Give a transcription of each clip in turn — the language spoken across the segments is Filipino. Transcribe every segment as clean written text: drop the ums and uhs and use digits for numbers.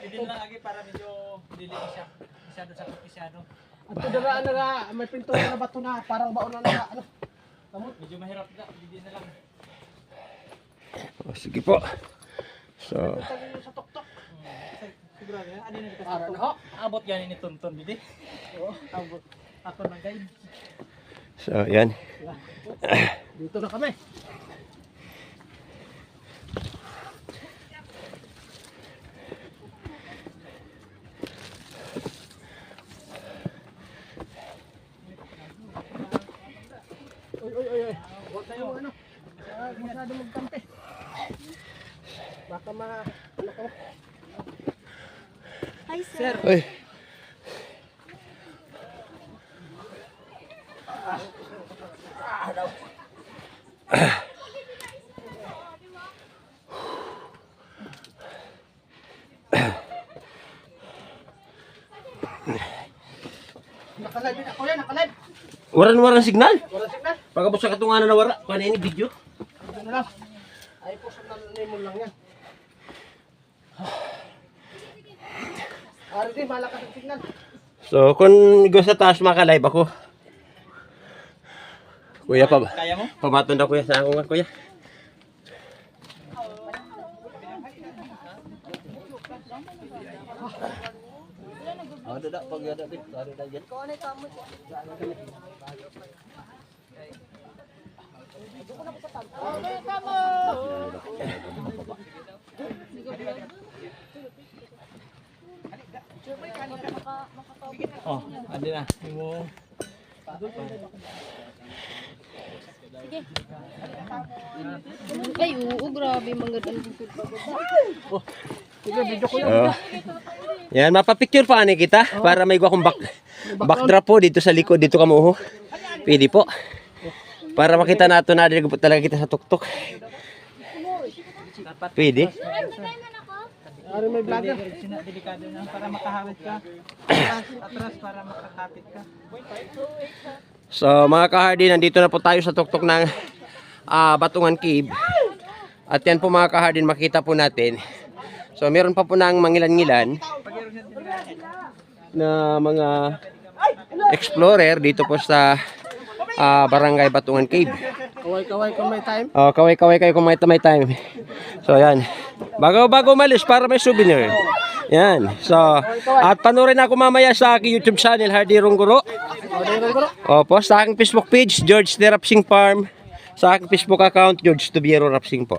Bidin lang lagi para medyo dili siya. Masyado sa masyado. At daraan na nga, may pintura na bato na, parang baon na nga, ano. Medyo mahirap na, bidin na lang. Oh, sige po. So, Sa tuktok. Sigurado yan, ano na Para na ho. abot yan ni Tonton bidi. Oo, abot. Ako ng guide. so yan. Dito na kami. Oy. Huwag tayo ano. Masyado magkampi. Baka ano ko. Hi, sir. Uy. Nakalive din ako yan, nakalive. Waran signal. Wala signal. Pagkabot sa katunganan na wara. Paano ini video? Ito na lang. Ay po, sa mo lang yan. Ari din, malakas ang signal. So, kung gusto sa taas maka-live ako. Kuya pa ba? Kaya mo? Pamaton daw kuya sa ako nga kuya. Ada dak pag ada dik, ada dak yan. Oh, andi na. Mo. Ay, oo, grabe. Magandang bukid pa ba? Sige, video ko yan. Oh. Yan, mapapicture pa ani kita para may akong backdrop po dito sa likod dito kamo ho. Pwede po. Para makita nato na dito talaga kita sa tuktok. Pwede. Ari may vlogger. Delikado na para makahawit ka. Atras para makakapit ka. So mga kahardi, nandito na po tayo sa tuktok ng Batungan Cave. At yan po mga kahardi, makita po natin. So meron pa po ng mangilan-ngilan na mga explorer dito po sa Barangay Batungan Cave. Kaway-kaway kung may time. Oh, kaway-kaway kayo kung may time. So yan. Bago malis para may souvenir. Yan. So, at panoorin ako mamaya sa aking YouTube channel, Hardy Rongguro. Opo, sa aking Facebook page, George de Rapsing Farm. Sa aking Facebook account, George Tubiero Rapsing po.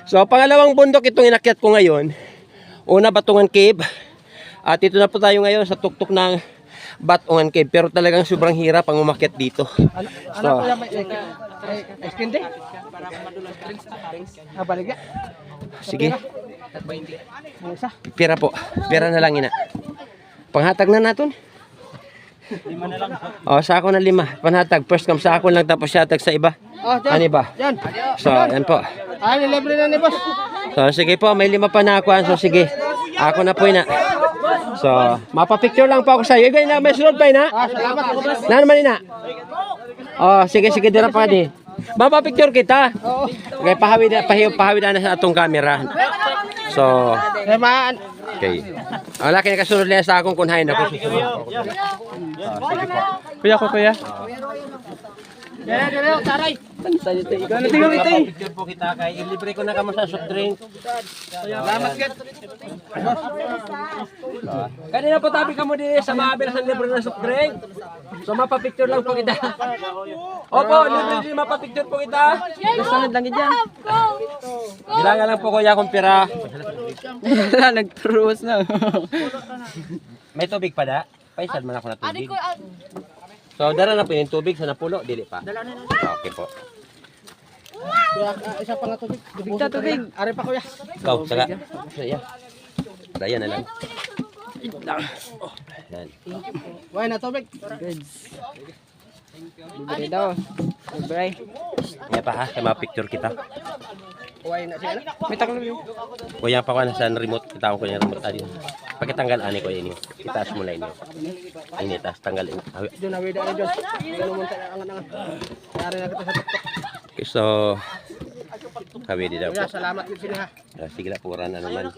So, pangalawang bundok itong inakyat ko ngayon. Una, Batungan Cave. At ito na po tayo ngayon sa tuktok ng Batungan Cave. Pero talagang sobrang hirap ang umakyat dito. Ano ko yan, may skin day? Para madulas ka rin sa taris. Baligya. Sige. Ang isa. Pira po. Pira na lang ina. Panghatag na natin. Lima na lang. O, sa ako na 5. Panhatag. First come sa ako lang tapos hatag sa iba. Oh, dyan. Ano ba? Yan. So, yan po. Ay, nilibre na ni boss. So, sige po. May 5 pa na ako. So, sige. Ako na po ina. So, mapapicture lang po ako sa iyo. Igay na, may sunod pa ina. Salamat ako boss. Na naman ina. Oh, sige, dira pa di. Mapapicture kita. Okay, pahawid na sa atong camera. So, Naman. okay. Ang laki na kasunod lang sa akong kunhain ako. Kuya ko kuya. Yan, taray. Picture po kita kay ilibre ko na kamo sa soft drink. Salamat, Kat. Kanina po tabi kamo di sa maabir sa libre na soft drink. So mapapicture lang po kita. Opo, libre din mapapicture po kita. Sunod lang dyan. Bilangan lang po kuya kung pira. Nagtruwas na. May tubig pa da? Paisad man ako na Ari tubig. ko, So dara na po yung tubig sa napulo, dili pa. Okay po. Kuya, isa pa nga tubig. Tubig. Ari pa kuya. Ikaw, saka. Saya. Daya na lang. Yan. Kuya na tubig. Bibili daw. Bye. Nga pa ha, kaya mapicture kita. Kuya na siya. May taklo yun. Kuya pa ko na sa remote, kita ko yung remote ali. Pakitanggal ani ko ini. Itaas mo line. Ini taas tanggal ini. Diyon na wida na Diyos. Ganun mo tayo angan-angan. Ari na kita sa tuktok. Okay, so Kawili daw po. Kuya, salamat yun sila ha. Sige na po, na naman.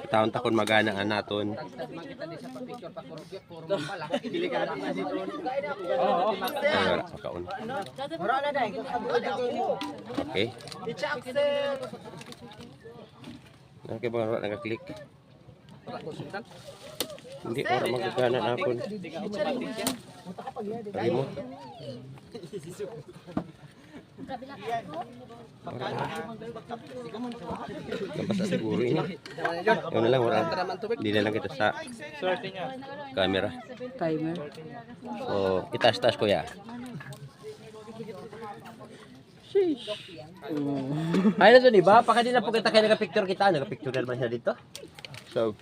Taon takon magana ang naton. Makita din sa picture pa puro pala. Dili ka na dito. Makaon. Okay. Okay ba nga naka-click? Hindi, orang magagana na ako. Pari mo. Tapos sa siguro ini. Yun na lang, orang. Hindi na lang kita sa camera. So, itaas-taas ko ya. Ay na to, di ba? Paka di na po kita kaya nagka-picture kita. Nagka-picture na naman siya dito. So,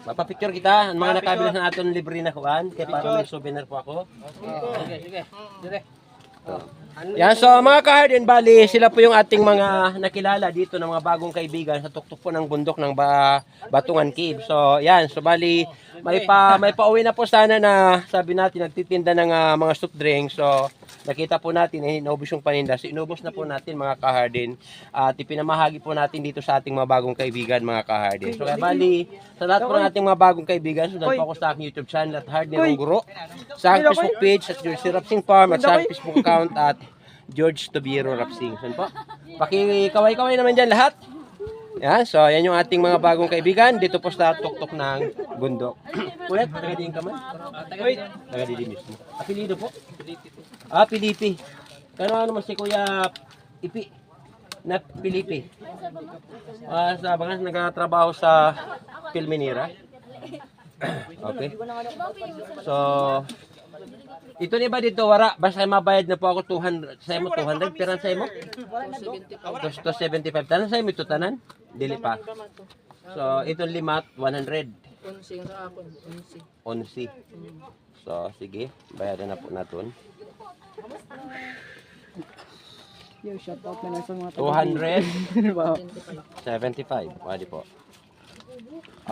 mapapicture kita. Ang mga nakabilas na aton libre na kuan. Kaya para may souvenir po ako. Sige. Dire. Yan, so mga ka-Hardin, bali, sila po yung ating mga nakilala dito ng mga bagong kaibigan sa tuktok po ng bundok ng Batungan Cave. So, yan, so bali, may pauwi na po sana na sabi natin, nagtitinda ng mga soft drinks. So, nakita po natin, inubos yung paninda. So, inubos na po natin mga ka-Hardin. At ipinamahagi po natin dito sa ating mga bagong kaibigan mga ka-Hardin. So, kaya bali, sa lahat po ng ating mga bagong kaibigan, sundan po ako sa aking YouTube channel at Hardin Guro. Sa aking Facebook page at George Rapsing Farm at sa aking Facebook account at George Tobiro Rapsing. Saan po? Pakikaway-kaway naman dyan lahat. Yan, so yan yung ating mga bagong kaibigan dito po sa tuktok ng bundok. Kuya, taga-diin ka man? Taga-diin mismo. Apelido po? Pilipi. Kano naman si Kuya Ipi na Pilipi? Sa bangas nagtatrabaho sa Pilminira. Okay. So, ito ni ba dito wara basta mabayad na po ako 200 sa imo 200 pero sa imo 275 tanan sa imo ito tanan dili pa. So ito limat 100 onsi. So sige bayaran na po naton. Yo, shout out na sa mga 275 pwede po.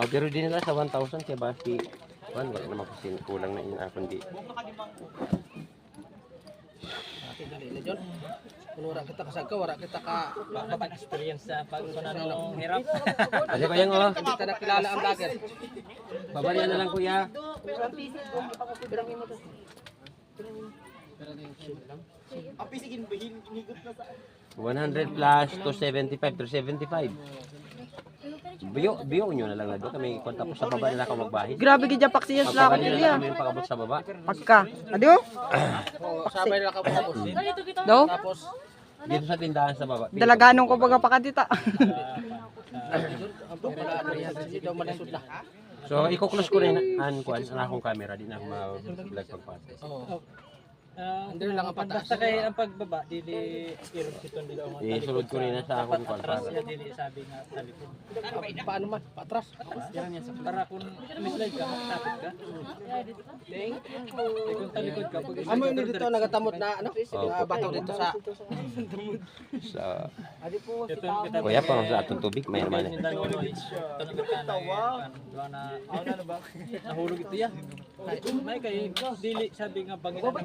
Pero din nila sa 1,000 kaya ba si wala naman kasi kulang na ina kundi. Wala kita kasagka, wala kita ka experience sa pagkunanong hirap. Kasi kaya nga, hindi ka nakilala ang vlogger. babalian na lang kuya. 100 plus 275, 375. Biyo nyo na lang na doon. Kami konta po sa baba nila ako magbahin. Grabe gidya paksiyas la ako Magbahin nila. kami yung pagabot sa baba. Pagka. Ado? Sabay na ka po tapos. Do? Tapos, Dito sa tindahan sa baba. Dalaganong ko baga pakatita. ang pagkala hindi daw malisod na. So, i-close ko rin ang akong camera. Di na ako mag-vlog pagpasok. Hindi lang ang pataas. Basta kay ang pagbaba dili irog siton dili ang Isulod ko rin na sa akong atras para. siya dili sabi nga talikod. Paano man? Patras. Yan yan sa para kung mislide ka matapit ka. Kung talikod ka pag Amo ni dito nagatamot na ano? Bato dito sa So, kuya pa sa atong tubig. May naman eh. Nahulog ito ya. May kay dili sabi nga bangin ang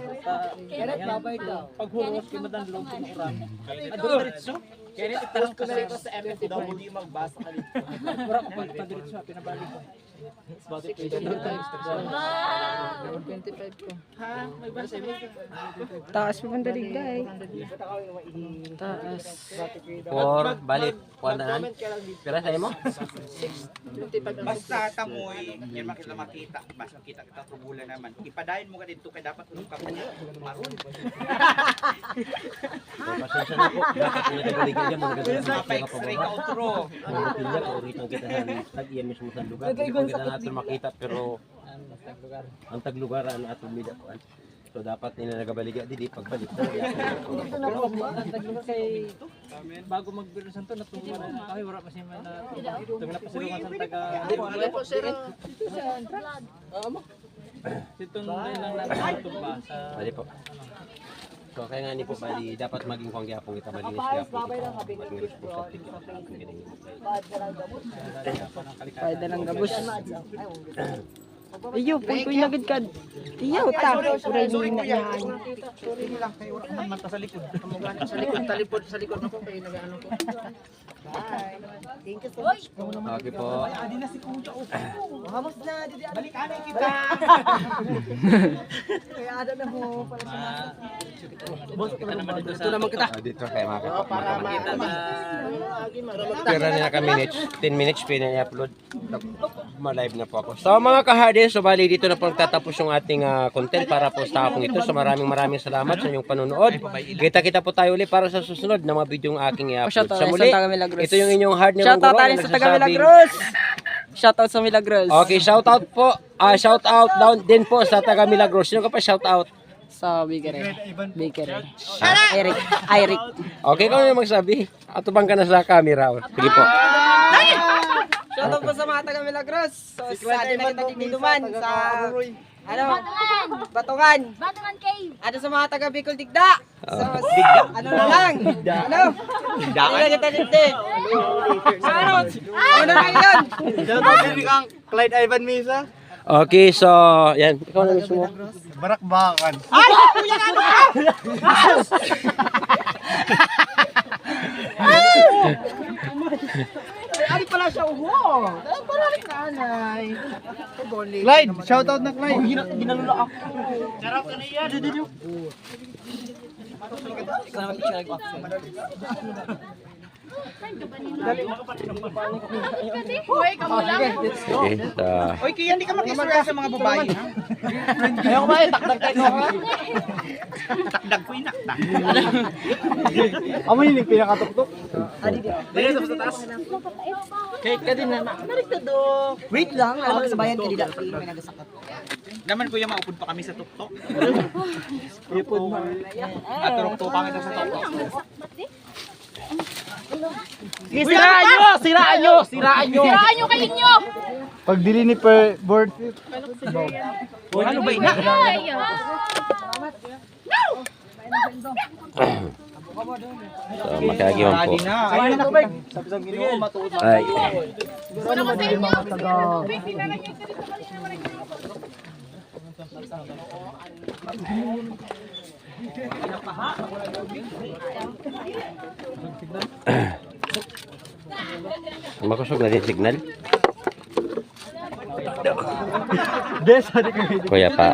bukan paghuros kay madan log ko uran. Ado diretso. Kaya itarang ko sa MFT daw mo di magbasa ka dito. Ora ko pa diretso pinabalik ko. 25 ko. Ha, may basa mo. Taas pa man dalig dai. Taas. For balik. Kuandaan. Pira sa imo? Basta tamoy, yan makita. Basta kita tubulan naman. Ipadayon mo ka dito kay dapat unong kabulan. Maroon. Pasensya na po. Dapat pinagaligay niya mo Mapa-x-ray ka outro. Pilya po rito kita tag-iyan mismo sa lugar. Hindi po kita natin makita pero ang taglugar ang atong mida po. So dapat nila nagabaliga di pagbalik. Pero naglugar kay bago magbiro santo natungwa na kami wala pa siya man na tungla pa silungan sa taga. Wala po sir. Sitong lang natin ba sa Bali po. So kaya nga ni po bali dapat maging kuang gyapon kita malinis gyapon. Maging responsible kita sa ating ginigin. Pwede lang gabos. Iyo, puy nagad ka. Iyo, ta. Uray mo na yan. Mata sa likod. Sa likod na po kayo nag-ano po. Bye. Thank you so much po. Okay po. Vamos na, didi. Balikanay kita. Kaya ada na mo para sa Ito naman kita. Dito kayo makita. para Pero na kami minutes, 10 minutes pina-upload. Ma-live na po ako. So mga kahade, so bali dito na po tatapos yung ating content para po sa hapong ito. So maraming salamat sa inyong panonood. Kita-kita po tayo ulit para sa susunod na mga video yung aking i-upload. Sa muli, ito yung inyong hard ni Shoutout Rongoro tayo na sa taga nagsasabing... Milagros. Shoutout sa Milagros. Okay, shoutout po. Shoutout down din po sa taga Milagros. Sino ka pa shoutout? Sa Bakery. Eric. Okay, kung ano magsabi. Atubang ka na sa camera. Sige po. Shoutout po sa mga taga Milagros. So, sa atin na kita titiluman sa Batungan. Batungan Cave. Ano sa mga taga Bicol Digda. So, ano na lang. Ano? Digda kita dito. Ano na lang yun? Clyde Ivan Mesa. Okay, so, yan. Ikaw na gusto mo. Barakbakan. Ay, pala siya uho. Para rin kanay. Clyde, shoutout na Clyde. Ginalula ako. Charap ka na yan. Hoy, kamu lang. Okay, so, Oy, kaya hindi ka makisura sa mga babae, ha? Ayaw ko ba eh. Takdag tayo. Takdag ko inakta. Amo yun yung pinakatuktok. Dali sa taas. Cake ka din na. Wait lang, alam mo sa bayan ka dila. May nagasakat. Naman kuya, maupod pa kami sa tuktok. At turok-tupang ito sa tuktok. Siraan nyo! Siraan nyo! Siraan nyo! Siraan nyo kayo nyo! Pag dili ni per board. Ano ba ina? so makagiwan po. Ay, tubig. Ay. Makusog na din signal. Kuya pa.